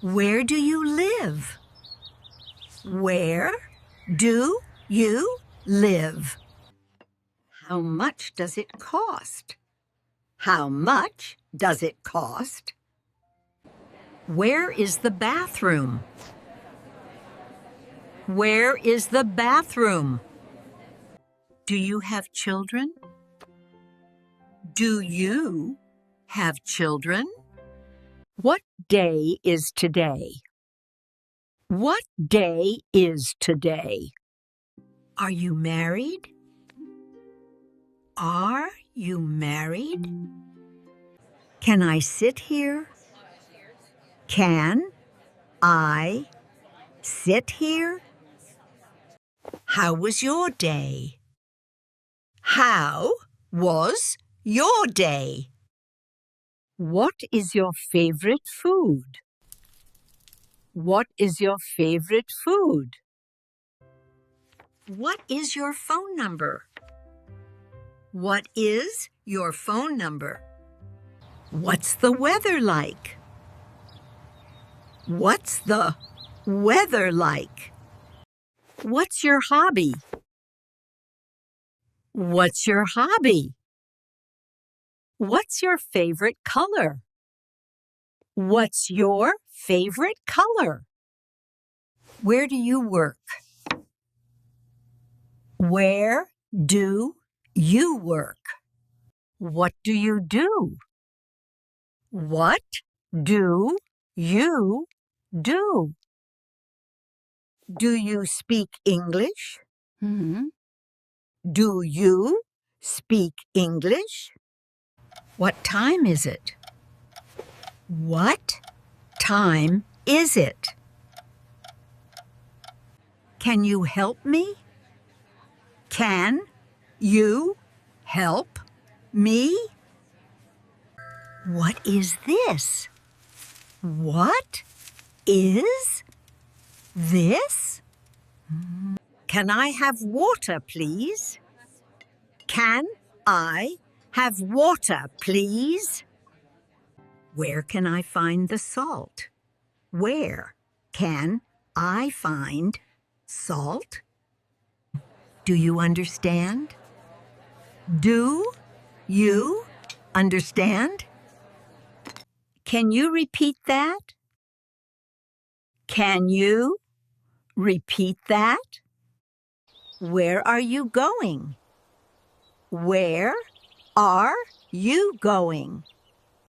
Where do you live? Where do you live? How much does it cost? How much does it cost? Where is the bathroom? Where is the bathroom? Do you have children? Do you have children? What day is today? What day is today? Are you married? Are you married? Can I sit here? Can I sit here? How was your day? How was your day? What is your favorite food? What is your favorite food? What is your phone number? What is your phone number? What's the weather like? What's the weather like? What's your hobby? What's your hobby? What's your favorite color? What's your favorite color? Where do you work? Where do you work? What do you do? What do you do? Do you speak English? Do you speak English? What time is it? What time is it? Can you help me? Can you help me? What is this? What is this? Can I have water, please? Can I have water, please? Where can I find the salt? Where can I find salt? Do you understand? Do you understand? Can you repeat that? Can you repeat that? Where are you going? Where are you going?